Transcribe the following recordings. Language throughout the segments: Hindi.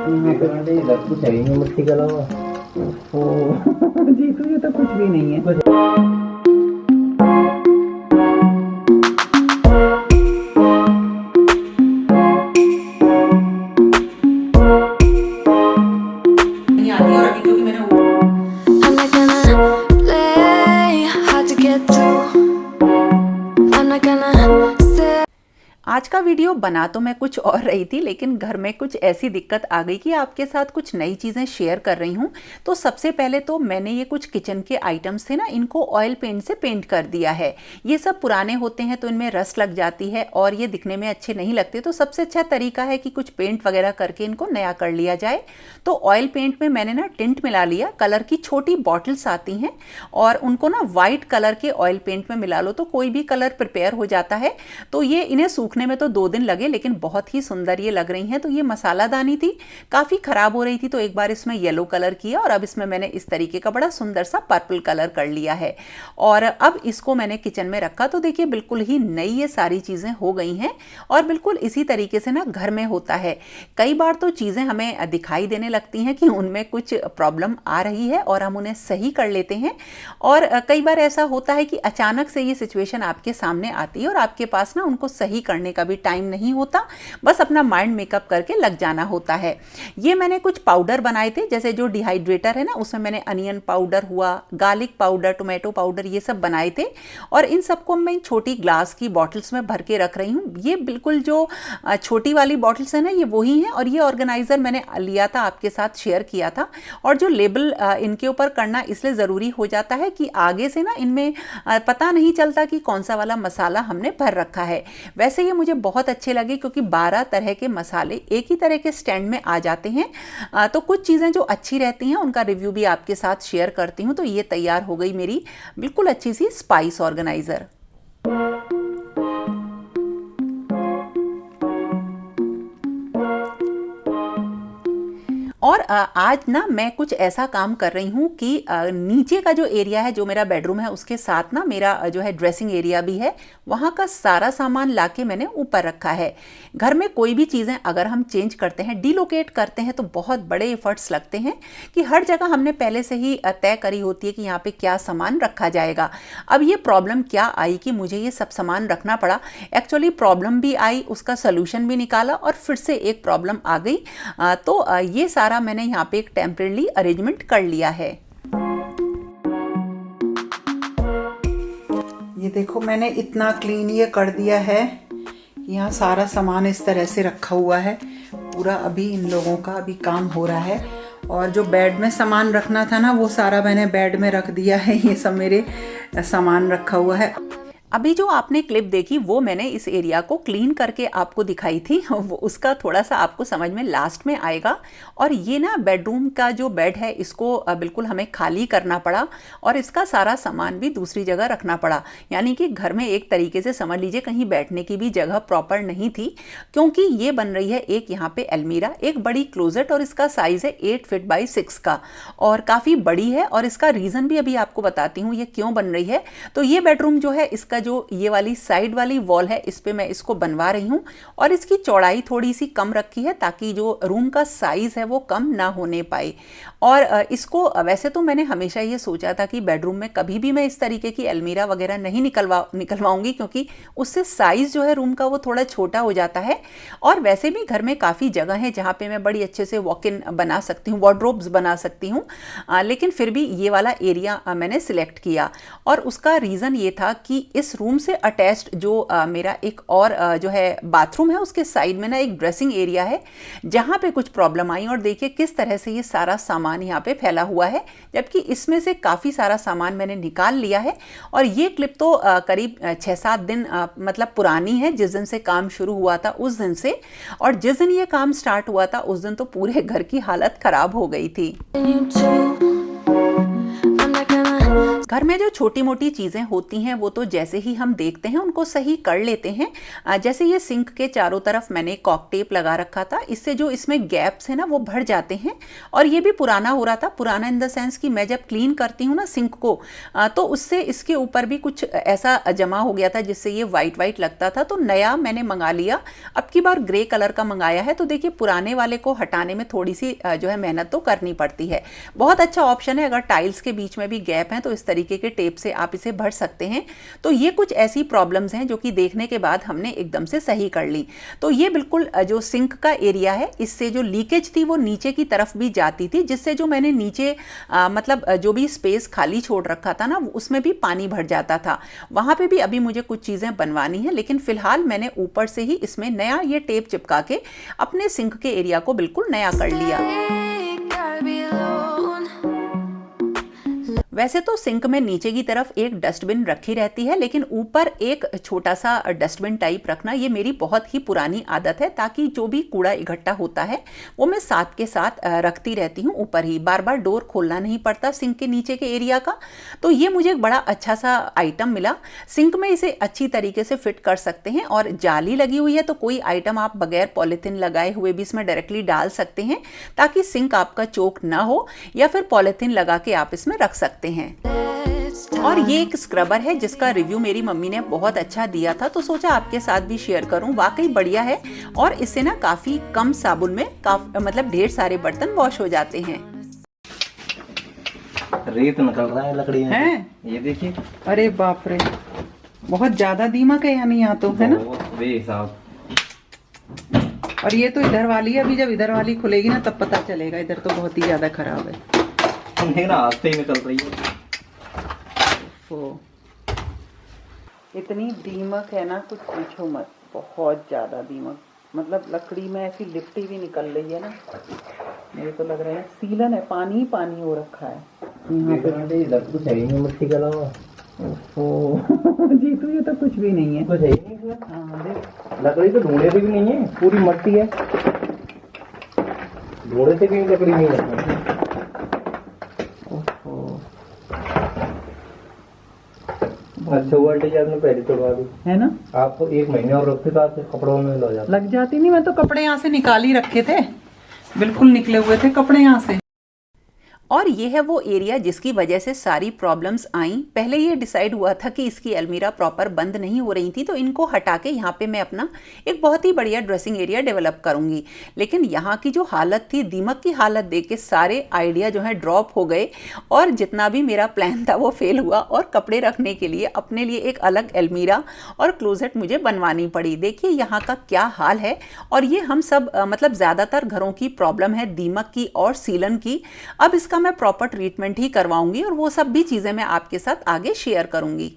इधर कुछ है ही नहीं मिट्टी के अलावा। ओह जी, तो ये तो कुछ भी नहीं है। नहीं आती, और अभी क्योंकि मैंने I'm not gonna play hard to get through. I'm not gonna say आज का वीडियो बना तो मैं कुछ और रही थी, लेकिन घर में कुछ ऐसी दिक्कत आ गई कि आपके साथ कुछ नई चीज़ें शेयर कर रही हूँ। तो सबसे पहले तो मैंने ये कुछ किचन के आइटम्स थे ना, इनको ऑयल पेंट से पेंट कर दिया है। ये सब पुराने होते हैं तो इनमें रस्ट लग जाती है और ये दिखने में अच्छे नहीं लगते। तो सबसे अच्छा तरीका है कि कुछ पेंट वगैरह करके इनको नया कर लिया जाए। तो ऑयल पेंट में मैंने ना टिंट मिला लिया। कलर की छोटी बॉटल्स आती हैं और उनको ना वाइट कलर के ऑयल पेंट में मिला लो तो कोई भी कलर प्रिपेयर हो जाता है। तो ये इन्हें सूखने में तो 2 दिन लगे, लेकिन बहुत ही सुंदर ये लग रही हैं। तो ये मसालादानी थी, काफ़ी ख़राब हो रही थी, तो एक बार इसमें येलो कलर किया और अब इसमें मैंने इस तरीके का बड़ा सुंदर सा पर्पल कलर कर लिया है। और अब इसको मैंने किचन में रखा तो देखिए बिल्कुल ही नई ये सारी चीज़ें हो गई हैं। और बिल्कुल इसी तरीके से ना घर में होता है, कई बार तो चीज़ें हमें दिखाई देने लगती हैं कि उनमें कुछ प्रॉब्लम आ रही है और हम उन्हें सही कर लेते हैं। और कई बार ऐसा होता है कि अचानक से ये सिचुएशन आपके सामने आती है और आपके पास ना उनको सही करने का भी टाइम नहीं होता, बस अपना माइंड मेकअप करके लग जाना होता है। ये मैंने कुछ पाउडर बनाए थे, जैसे जो डिहाइड्रेटर है ना, उसमें मैंने अनियन पाउडर हुआ, गार्लिक पाउडर, टोमेटो पाउडर, ये सब बनाए थे। और इन सबको मैं छोटी ग्लास की बॉटल्स में भर के रख रही हूँ। ये बिल्कुल जो छोटी वाली बॉटल्स है ना, ये वही हैं। और ये ऑर्गेनाइजर मैंने लिया था, आपके साथ शेयर किया था। और जो लेबल इनके ऊपर करना इसलिए ज़रूरी हो जाता है कि आगे से ना इनमें पता नहीं चलता कि कौन सा वाला मसाला हमने भर रखा है। वैसे ये मुझे बहुत अच्छे लगे क्योंकि 12 तरह के मसाले एक ही तरह के स्टैंड में आ जाते हैं। तो कुछ चीज़ें जो अच्छी रहती हैं उनका रिव्यू भी आपके साथ शेयर करती हूँ। तो ये तैयार हो गई मेरी बिल्कुल अच्छी सी स्पाइस ऑर्गेनाइज़र। और आज ना मैं कुछ ऐसा काम कर रही हूँ कि नीचे का जो एरिया है, जो मेरा बेडरूम है, उसके साथ ना मेरा जो है ड्रेसिंग एरिया भी है। वहाँ का सारा सामान लाके मैंने ऊपर रखा है। घर में कोई भी चीज़ें अगर हम चेंज करते हैं, डिलोकेट करते हैं, तो बहुत बड़े एफर्ट्स लगते हैं कि हर जगह हमने पहले से ही तय करी होती है कि यहाँ पे क्या सामान रखा जाएगा। अब ये प्रॉब्लम क्या आई कि मुझे ये सब सामान रखना पड़ा। एक्चुअली प्रॉब्लम भी आई, उसका सोल्यूशन भी निकाला और फिर से एक प्रॉब्लम आ गई। तो ये सारा मैंने यहाँ पे एक टेम्परेरी अरेंजमेंट कर लिया है। ये देखो मैंने इतना क्लीन ये कर दिया है। यहाँ सारा सामान इस तरह से रखा हुआ है पूरा। अभी इन लोगों का अभी काम हो रहा है। और जो बेड में सामान रखना था ना, वो सारा मैंने बेड में रख दिया है। ये सब मेरे सामान रखा हुआ है। अभी जो आपने क्लिप देखी वो मैंने इस एरिया को क्लीन करके आपको दिखाई थी। वो उसका थोड़ा सा आपको समझ में लास्ट में आएगा। और ये ना बेडरूम का जो बेड है, इसको बिल्कुल हमें खाली करना पड़ा और इसका सारा सामान भी दूसरी जगह रखना पड़ा। यानी कि घर में एक तरीके से समझ लीजिए कहीं बैठने की भी जगह प्रॉपर नहीं थी, क्योंकि ये बन रही है एक यहाँ पे अलमीरा, एक बड़ी क्लोजेट, और इसका साइज़ है 8 फीट बाई 6 का और काफ़ी बड़ी है। और इसका रीज़न भी अभी आपको बताती हूँ ये क्यों बन रही है। तो ये बेडरूम जो है, इसका जो ये वाली साइड वाली वॉल है, इस पे मैं इसको बनवा रही हूँ और इसकी चौड़ाई थोड़ी सी कम रखी है ताकि जो रूम का साइज है वो कम ना होने पाए। और इसको वैसे तो मैंने हमेशा ये सोचा था कि बेडरूम में कभी भी मैं इस तरीके की अलमीरा वगैरह नहीं निकलवाऊंगी, क्योंकि उससे साइज जो है रूम का वो थोड़ा छोटा हो जाता है। और वैसे भी घर में काफ़ी जगह है जहाँ पे मैं बड़ी अच्छे से वॉक इन बना सकती हूँ, वार्डरोब्स बना सकती हूँ। लेकिन फिर भी ये वाला एरिया मैंने सिलेक्ट किया और उसका रीज़न ये था कि इस रूम से अटैच्ड जो मेरा एक और जो है बाथरूम है, उसके साइड में ना एक ड्रेसिंग एरिया है जहाँ पे कुछ प्रॉब्लम आई। और देखिए किस तरह से ये सारा सामान यहाँ पे फैला हुआ है, जबकि इसमें से काफ़ी सारा सामान मैंने निकाल लिया है। और ये क्लिप तो करीब 6-7 दिन मतलब पुरानी है, जिस दिन से काम शुरू हुआ था उस दिन से। और जिस दिन ये काम स्टार्ट हुआ था उस दिन तो पूरे घर की हालत ख़राब हो गई थी। घर में जो छोटी मोटी चीज़ें होती हैं वो तो जैसे ही हम देखते हैं उनको सही कर लेते हैं। जैसे ये सिंक के चारों तरफ मैंने कॉक टेप लगा रखा था, इससे जो इसमें गैप्स हैं ना वो भर जाते हैं। और ये भी पुराना हो रहा था, पुराना इन द सेंस कि मैं जब क्लीन करती हूँ ना सिंक को तो उससे इसके ऊपर भी कुछ ऐसा जमा हो गया था जिससे ये वाइट वाइट लगता था। तो नया मैंने मंगा लिया, अब की बार ग्रे कलर का मंगाया है। तो देखिए पुराने वाले को हटाने में थोड़ी सी जो है मेहनत तो करनी पड़ती है। बहुत अच्छा ऑप्शन है, अगर टाइल्स के बीच में भी गैप हैं तो इस तरीके के टेप से आप इसे भर सकते हैं। तो ये कुछ ऐसी प्रॉब्लम्स हैं जो कि देखने के बाद हमने एकदम से सही कर ली। तो ये बिल्कुल जो सिंक का एरिया है, इससे जो लीकेज थी वो नीचे की तरफ भी जाती थी, जिससे जो मैंने नीचे मतलब जो भी स्पेस खाली छोड़ रखा था ना उसमें भी पानी भर जाता था। वहाँ पे भी अभी मुझे कुछ चीज़ें बनवानी है, लेकिन फिलहाल मैंने ऊपर से ही इसमें नया ये टेप चिपका के अपने सिंक के एरिया को बिल्कुल नया कर लिया। वैसे तो सिंक में नीचे की तरफ एक डस्टबिन रखी रहती है, लेकिन ऊपर एक छोटा सा डस्टबिन टाइप रखना ये मेरी बहुत ही पुरानी आदत है, ताकि जो भी कूड़ा इकट्ठा होता है वो मैं साथ के साथ रखती रहती हूँ ऊपर ही, बार बार डोर खोलना नहीं पड़ता सिंक के नीचे के एरिया का। तो ये मुझे एक बड़ा अच्छा सा आइटम मिला। सिंक में इसे अच्छी तरीके से फिट कर सकते हैं और जाली लगी हुई है, तो कोई आइटम आप बगैर पॉलीथीन लगाए हुए भी इसमें डायरेक्टली डाल सकते हैं, ताकि सिंक आपका चोक ना हो, या फिर पॉलीथीन लगा के आप इसमें रख सकते हैं। और ये एक स्क्रबर है जिसका रिव्यू मेरी मम्मी ने बहुत अच्छा दिया था, तो सोचा आपके साथ भी शेयर करूं। वाकई बढ़िया है और इससे ना काफी कम साबुन में मतलब ढेर सारे बर्तन वॉश हो जाते हैं। रेत निकल रहा है लकड़ी में हैं? ये देखिए। अरे बाप रे, बहुत ज्यादा दीमक है यानी यहाँ तो, है ना? बेहिसाब। और ये तो इधर वाली है, अभी जब इधर वाली खुलेगी ना तब पता चलेगा। इधर तो बहुत ही ज्यादा खराब है। ना हाथ से ही निकल रही है। इतनी दीमक है ना, कुछ पूछो मत, बहुत ज्यादा दीमक। मतलब लकड़ी में ऐसी लिपटी भी निकल रही है ना, मेरे तो लग रहा है सीलन है, पानी ही पानी हो रखा है यहाँ पे। लकड़ी चाहिए नहीं मिट्टी का अलावा। जी तो ये तो कुछ भी नहीं है, कुछ है ही नहीं। हाँ देख, लकड़ी तो ढूंढे से भी नहीं है, पूरी मट्टी है। ढूंढे से भी लकड़ी नहीं है। अच्छा हुआ आंटी जी आपने पहले तोड़वा दी, है ना? आप 1 महीने और रखते तो आपके कपड़ों में लग जाती नहीं। मैं तो कपड़े यहाँ से निकाल ही रखे थे, बिल्कुल निकले हुए थे कपड़े यहाँ से। और ये है वो एरिया जिसकी वजह से सारी प्रॉब्लम्स आई। पहले ये डिसाइड हुआ था कि इसकी अलमीरा प्रॉपर बंद नहीं हो रही थी, तो इनको हटा के यहाँ पे मैं अपना एक बहुत ही बढ़िया ड्रेसिंग एरिया डेवलप करूँगी। लेकिन यहाँ की जो हालत थी, दीमक की हालत देख के सारे आइडिया जो है ड्रॉप हो गए, और जितना भी मेरा प्लान था वो फेल हुआ। और कपड़े रखने के लिए अपने लिए एक अलग अलमीरा और क्लोजेट मुझे बनवानी पड़ी। देखिए यहाँ का क्या हाल है। और ये हम सब मतलब ज़्यादातर घरों की प्रॉब्लम है, दीमक की और सीलन की। अब इसका मैं प्रॉपर ट्रीटमेंट ही करवाऊंगी और वो सब भी चीजें मैं आपके साथ आगे शेयर करूंगी।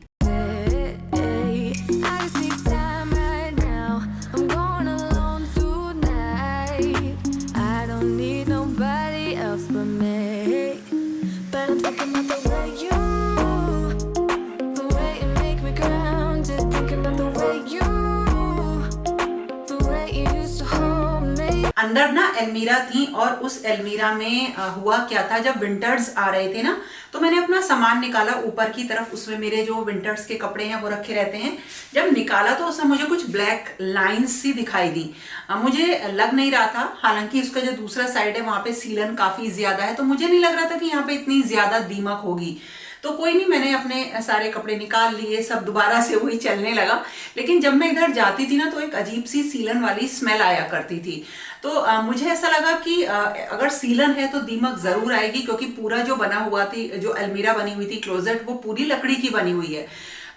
अंदर ना अलमीरा थी, और उस अलमीरा में हुआ क्या था, जब विंटर्स आ रहे थे ना तो मैंने अपना सामान निकाला ऊपर की तरफ। उसमें मेरे जो विंटर्स के कपड़े हैं वो रखे रहते हैं। जब निकाला तो उसमें मुझे कुछ ब्लैक लाइंस सी दिखाई दी। मुझे लग नहीं रहा था, हालांकि उसका जो दूसरा साइड है वहां पे सीलन काफी ज्यादा है, तो मुझे नहीं लग रहा था कि यहाँ पे इतनी ज्यादा दीमक होगी। तो कोई नहीं, मैंने अपने सारे कपड़े निकाल लिए, सब दोबारा से वही चलने लगा। लेकिन जब मैं इधर जाती थी ना तो एक अजीब सी सीलन वाली स्मेल आया करती थी। तो मुझे ऐसा लगा कि अगर सीलन है तो दीमक जरूर आएगी, क्योंकि पूरा जो बना हुआ थी, जो अलमीरा बनी हुई थी, क्लोजेट, वो पूरी लकड़ी की बनी हुई है।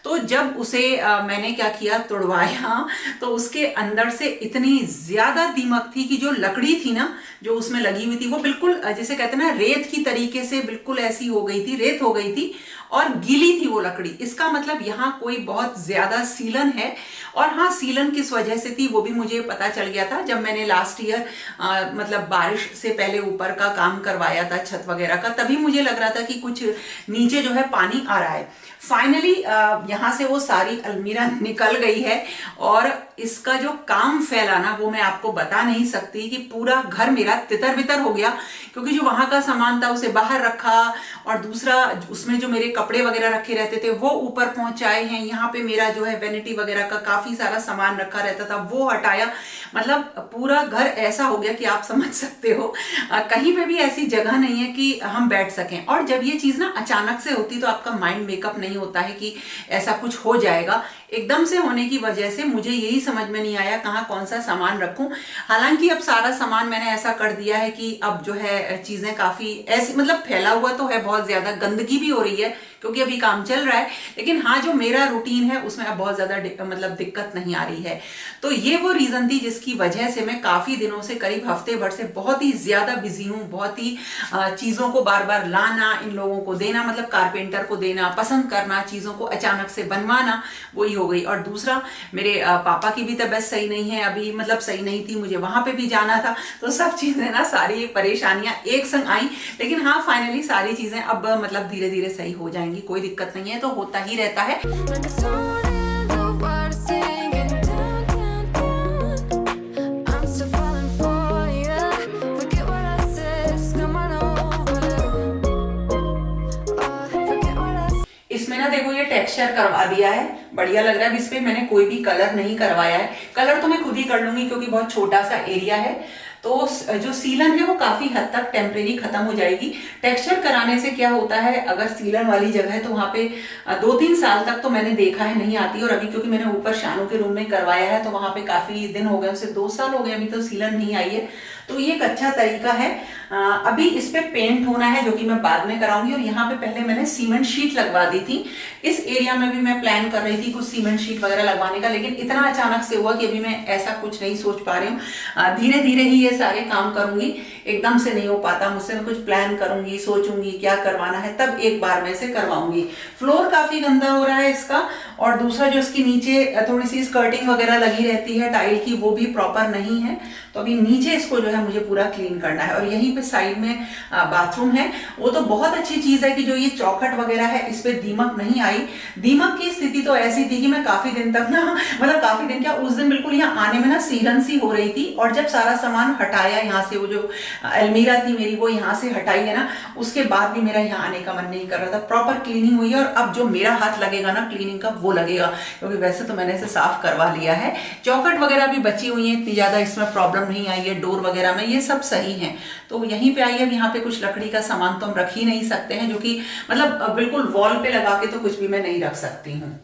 तो जब उसे मैंने क्या किया, तोड़वाया, तो उसके अंदर से इतनी ज्यादा दीमक थी कि जो लकड़ी थी ना, जो उसमें लगी हुई थी, वो बिल्कुल जिसे कहते हैं ना रेत की तरीके से बिल्कुल ऐसी हो गई थी, रेत हो गई थी और गीली थी वो लकड़ी। इसका मतलब यहाँ कोई बहुत ज्यादा सीलन है। और हाँ, सीलन किस वजह से थी वो भी मुझे पता चल गया था जब मैंने लास्ट ईयर मतलब बारिश से पहले ऊपर का काम करवाया था, छत वगैरह का। तभी मुझे लग रहा था कि कुछ नीचे जो है पानी आ रहा है। फाइनली यहाँ से वो सारी अलमीरा निकल गई है और इसका जो काम फैला ना वो मैं आपको बता नहीं सकती, कि पूरा घर मेरा तितर बितर हो गया, क्योंकि जो वहां का सामान था उसे बाहर रखा, और दूसरा उसमें जो मेरे कपड़े वगैरह रखे रहते थे वो ऊपर पहुंचाए हैं, यहाँ पे मेरा जो है वैनिटी वगैरह का काफी सारा सामान रखा रहता था वो हटाया। मतलब पूरा घर ऐसा हो गया कि आप समझ सकते हो, कहीं पे भी ऐसी जगह नहीं है कि हम बैठ सकें। और जब ये चीज ना अचानक से होती तो आपका माइंड मेकअप नहीं होता है कि ऐसा कुछ हो जाएगा। एकदम से होने की वजह से मुझे यही समझ में नहीं आया कहाँ कौन सा सामान रखूं। हालांकि अब सारा सामान मैंने ऐसा कर दिया है कि अब जो है चीजें काफी ऐसी, मतलब फैला हुआ तो है, बहुत ज्यादा गंदगी भी हो रही है क्योंकि अभी काम चल रहा है, लेकिन हाँ जो मेरा रूटीन है उसमें अब बहुत ज्यादा मतलब दिक्कत नहीं आ रही है। तो ये वो रीजन थी जिसकी वजह से मैं काफी दिनों से, करीब हफ्ते भर से बहुत ही ज्यादा बिजी हूँ। बहुत ही चीजों को बार बार लाना, इन लोगों को देना, मतलब कारपेंटर को देना, पसंद करना, चीजों को अचानक से बनवाना, वही हो गई। और दूसरा मेरे पापा की भी तबीयत सही नहीं है अभी, मतलब सही नहीं थी, मुझे वहां पे भी जाना था, तो सब चीजें ना, सारी परेशानियां एक संग आई। लेकिन हाँ फाइनली सारी चीजें अब मतलब धीरे धीरे सही हो जाएंगी, कोई दिक्कत नहीं है, तो होता ही रहता है। इसमें ना देखो ये टेक्सचर करवा दिया है, बढ़िया लग रहा है। इस पे मैंने कोई भी कलर नहीं करवाया है, कलर तो मैं खुद ही कर लूंगी क्योंकि बहुत छोटा सा एरिया है, तो जो सीलन है वो काफी हद तक टेम्परेरी खत्म हो जाएगी। टेक्सचर कराने से क्या होता है, अगर सीलन वाली जगह है तो वहां पे 2-3 साल तक तो मैंने देखा है नहीं आती, और अभी क्योंकि मैंने ऊपर शानू के रूम में करवाया है तो वहां पे काफी दिन हो गए, उसे 2 साल हो गए, अभी तो सीलन नहीं आई है। तो ये एक अच्छा तरीका है। अभी इस पे पेंट होना है जो कि मैं बाद में कराऊंगी, और यहाँ पे पहले मैंने सीमेंट शीट लगवा दी थी। इस एरिया में भी मैं प्लान कर रही थी कुछ सीमेंट शीट वगैरह लगवाने का, लेकिन इतना अचानक से हुआ कि अभी मैं ऐसा कुछ नहीं सोच पा रही हूँ। धीरे धीरे ही ये सारे काम करूंगी, एकदम से नहीं हो पाता मुझसे। मैं कुछ प्लान करूंगी, सोचूंगी क्या करवाना है, तब एक बार में से करवाऊंगी। फ्लोर काफी गंदा हो रहा है इसका, और दूसरा जो इसकी नीचे थोड़ी सी स्कर्टिंग वगैरह लगी रहती है टाइल की, वो भी प्रॉपर नहीं है, तो अभी नीचे इसको जो है मुझे पूरा क्लीन करना है। और यहीं पे साइड में बाथरूम है, वो तो बहुत अच्छी चीज है कि जो ये चौखट वगैरह है इस पे दीमक नहीं आई। दीमक की स्थिति तो ऐसी थी कि मैं काफी दिन तक ना, मतलब काफी दिन क्या, उस दिन बिल्कुल यहाँ आने में ना सीरन सी हो रही थी, और जब सारा सामान हटाया यहाँ से, वो जो अलमीरा थी मेरी वो यहाँ से हटाई है ना, उसके बाद भी मेरा यहाँ आने का मन नहीं कर रहा था। प्रॉपर क्लीनिंग हुई है, और अब जो मेरा हाथ लगेगा ना क्लीनिंग का वो लगेगा, क्योंकि वैसे तो मैंने इसे साफ करवा लिया है। चौखट वगैरह भी बची हुई है, इतनी ज्यादा इसमें प्रॉब्लम नहीं आई है, डोर वगैरह में ये सब सही है। तो यहीं पे आई है, यहाँ पे कुछ लकड़ी का सामान तो हम रख ही नहीं सकते हैं, जो कि मतलब बिल्कुल वॉल पे लगा के तो कुछ भी मैं नहीं रख सकती हूँ।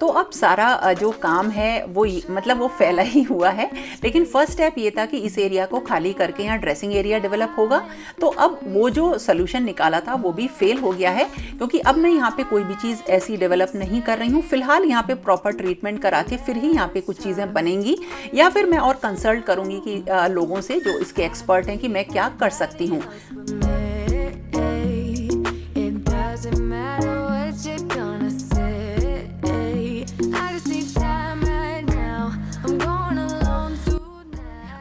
तो अब सारा जो काम है वो मतलब वो फैला ही हुआ है, लेकिन फर्स्ट स्टेप ये था कि इस एरिया को खाली करके यहाँ ड्रेसिंग एरिया डेवलप होगा। तो अब वो जो सोल्यूशन निकाला था वो भी फेल हो गया है, क्योंकि अब मैं यहाँ पे कोई भी चीज़ ऐसी डेवलप नहीं कर रही हूँ। फिलहाल यहाँ पे प्रॉपर ट्रीटमेंट करा के फिर ही यहाँ पे कुछ चीज़ें बनेंगी, या फिर मैं और कंसल्ट करूँगी कि लोगों से जो इसके एक्सपर्ट हैं कि मैं क्या कर सकती हूँ।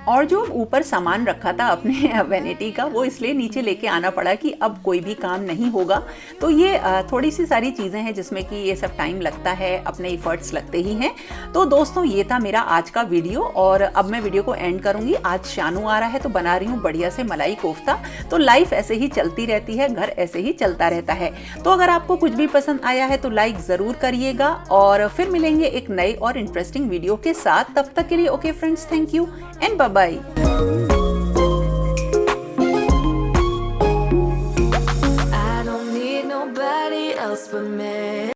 और जो ऊपर सामान रखा था अपने वैनिटी का, वो इसलिए नीचे लेके आना पड़ा कि अब कोई भी काम नहीं होगा। तो ये थोड़ी सी सारी चीज़ें हैं जिसमें कि ये सब टाइम लगता है, अपने इफ़र्ट्स लगते ही हैं। तो दोस्तों ये था मेरा आज का वीडियो, और अब मैं वीडियो को एंड करूँगी। आज शानू आ रहा है तो बना रही हूँ बढ़िया से मलाई कोफ्ता। तो लाइफ ऐसे ही चलती रहती है, घर ऐसे ही चलता रहता है। तो अगर आपको कुछ भी पसंद आया है तो लाइक ज़रूर करिएगा, और फिर मिलेंगे एक नए और इंटरेस्टिंग वीडियो के साथ। तब तक के लिए okay friends, thank you and bye bye.